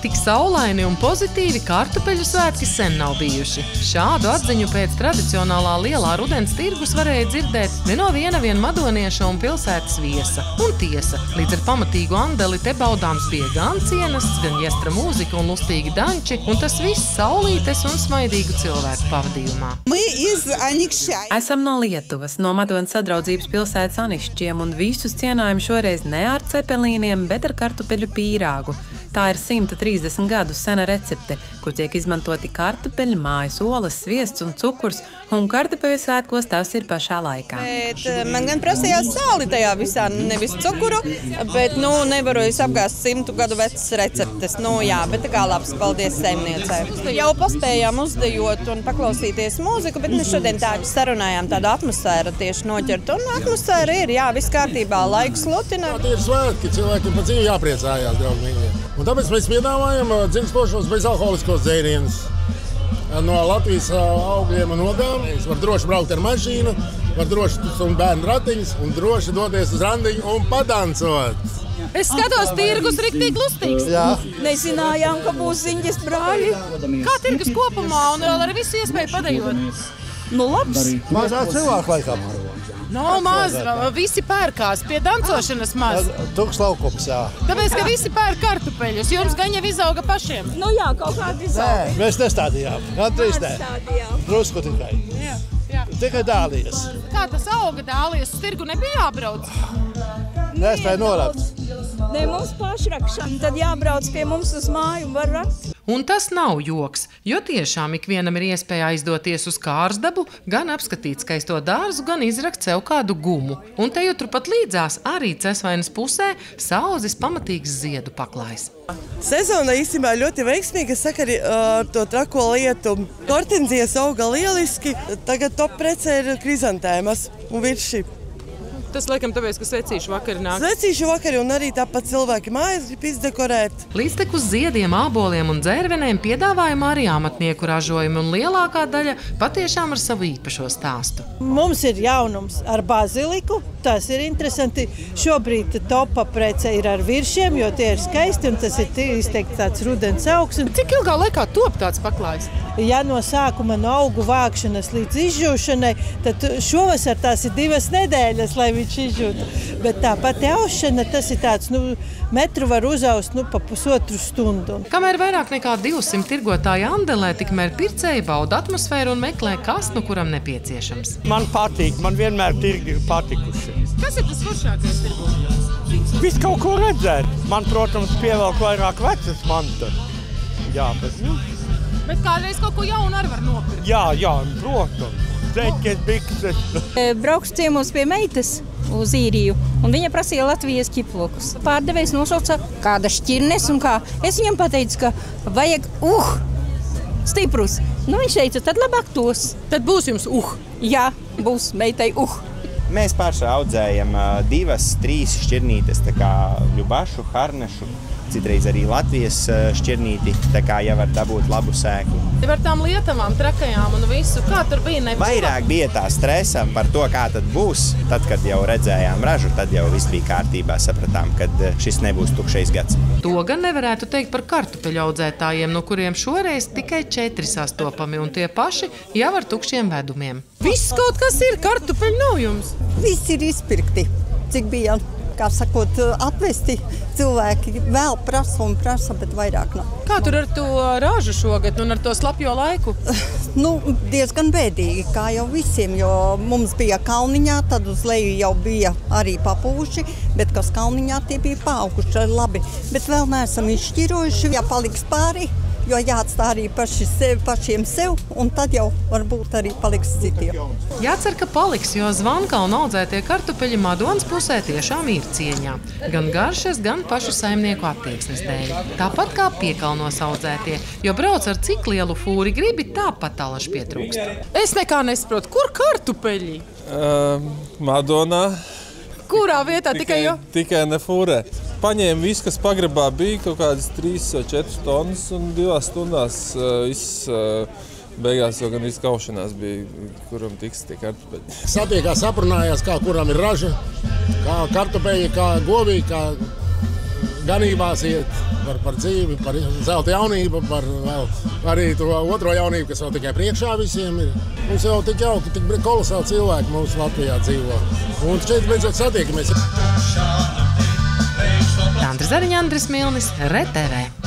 Tik saulaini un pozitīvi kartupeļu svētki sen nav bijuši. Šādu atziņu pēc tradicionālā lielā rudens tirgus varēja dzirdēt ne no viena vien madonieša un pilsētas viesa. Un tiesa, līdz ar pamatīgu andeli te baudāms bija gan cienests, gan iestra mūzika un lustīgi danči, un tas viss saulītes un smaidīgu cilvēku pavadījumā. Esam no Lietuvas, no Madonas sadraudzības pilsētas Anišķiem, un visus cienājam šoreiz ne ar cepelīniem, bet ar kartupeļu pīrāgu. Tā ir 130 gadu sena recepte, kur tiek izmantoti kartupeļi, mājas olas, sviests un cukurs, un kartupeļu svētkos tas ir pašā laikā. Man gan prasījās sāli tajā visā, nevis cukuru, bet, nevaru es apgāst 100 gadu vecas receptes. Bet tā kā labs, paldies saimniecei. Jau paspējām uzdejot un paklausīties mūziku, bet mēs šodien tādu sarunājām, tādu atmosfēru tieši noķert. Un atmosfēra ir, viss kārtībā, laiks lutina. Tie ir svētki, cilvēkiem pa dzīvi jāpriecājās, draugīgi. Un tāpēc mēs piedāvājam dzirkstošos bezalkoholiskos dzērienus no Latvijas augļiem un ogām. Var droši braukt ar mašīnu, var droši un bērnu ratiņus un droši doties uz randiņu un padancot. Es skatos, tirgus riktīgi lustīgs. Jā. Nezinājām, ka būs ziņģes brāļi. Kā tirgus kopumā un vēl ar visu iespēju padejot? Labs. Mazā cilvēku laikam. Maz, visi pērkās, pie dancošanas maz. Tuks laukums, jā. Tāpēc, ka visi pērk kartupeļus, jums gan jau izauga pašiem. Kaut kādi izauga. Mēs nestādījām, gandrīz ne. Drusku tikai. Jā. Tikai dālies. Kā tas auga dālies, uz tirgu nebija jābrauc? Nespēja norakt. Ne, mums pašrakšana, tad jābrauc pie mums uz māju un var rakt. Un tas nav joks, jo tiešām ikvienam ir iespēja aizdoties uz Kārsdabu, gan apskatīt skaisto dārzu, gan izrakt sev kādu gumu. Un te jau turpat līdzās arī Cesvainas pusē sauzis pamatīgs ziedu paklājs. Sezona īstenībā ļoti veiksmīga, sakari to trako lietu. Hortenzijas auga lieliski, tagad top precē ir krizantēmas un virši. Tas laikam tāpēc, ka svecīšu vakari nāk. Svecīšu vakari un arī tāpat cilvēki mājas grib izdekorēt. Līdztekus ziediem, āboliem un dzērvenēm piedāvājam arī amatnieku ražojumi un lielākā daļa patiešām ar savu īpašo stāstu. Mums ir jaunums ar baziliku, tas ir interesanti. Šobrīd topa prece ir ar viršiem, jo tie ir skaisti un tas ir izteikti tāds rudens augs. Cik ilgā laikā top tāds paklājs? Ja no sākuma no augu vākšanas līdz izžūšanai, tad šovasar tās ir 2 nedēļas, lai viņš izžūtu. Bet tā pati aušana, tas ir tāds, metru var uzaust pa pusotru stundu. Kamēr vairāk nekā 200 tirgotāji andelē, tikmēr pircēji bauda atmosfēru un meklē, kas kuram nepieciešams. Man patīk, man vienmēr tirgi ir patikuši. Kas ir tas foršākais tirgos? Viss kaut ko redzēt. Man, protams, pievelk vairāk vecas mantas. Jā, Bet kādreiz kaut ko jaunu arī var nopirkt? Jā, protams. Zeķes, bikses. Braukšu ciemos pie meitas uz īriju, un viņa prasīja Latvijas ķiplokus. Pārdevējs nosauca kāda šķirnes un kā. Es viņam pateicu, ka vajag stiprus. Viņš teica, tad labāk tos. Tad būs jums Jā, būs meitai Mēs paši audzējam 2, 3 šķirnītes, tā kā ļubašu, harnešu, citreiz arī Latvijas šķirnīti, tā kā jau var dabūt labu sēklu. Ar tām lietavām, trakajām un visu, kā tur bija? Vairāk bija tā stresa par to, kā tad būs. Tad, kad jau redzējām ražu, tad jau viss bija kārtībā, sapratām, ka šis nebūs tukšais gads. To gan nevarētu teikt par kartupeļu audzētājiem, no kuriem šoreiz tikai 4 sastopami un tie paši jau ar tukšiem vedumiem. Viss kaut kas ir, kartupeļu nav jums? Viss ir izpirkti, cik bija, kā sakot, atvesti. Cilvēki vēl prasa, bet vairāk nav. Kā tur ar to ražu šogad un ar to slapjo laiku? Diezgan bēdīgi, kā jau visiem, jo mums bija Kalniņā, tad uz leju jau bija arī papūši, bet kas Kalniņā tie bija paauguši labi. Bet vēl neesam izšķirojuši, ja paliks pāri, jo jāatstā arī pašiem sev, un tad jau varbūt arī paliks citiem. Jācer, ka paliks, jo Zvankalna audzētie kartupeļi Madonas pusē tiešām ir cieņā. Gan garšas, gan pašu saimnieku attieksmes dēļ. Tāpat kā Piekalnos audzētie, jo brauc ar cik lielu fūri gribi, tāpat alaši pietrūkst. Es nekā nesaprotu, kur kartupeļi? Madonā. Kurā vietā tikai jo? Tikai ne fūrē. Paņēma visu, kas pagrabā bija, kaut kādas 3 vai 4 tonnas, un 2 stundās beigās jau gan izkaušanās bija, kuram tiks tie kartupeļi. Satiekās, aprunājās, kā kuram ir raža, kā kartupeļi, kā govī, kā ganībās iet, par dzīvi, par zelta jaunību, par vēl arī to otro jaunību, kas vēl tikai priekšā visiem ir. Mums jau tik jauki, tik kolosāli cilvēki mūsu Latvijā dzīvo. Un šeit beidzot satiekamies. Tandra Zariņa, Andris Milnis, RTV.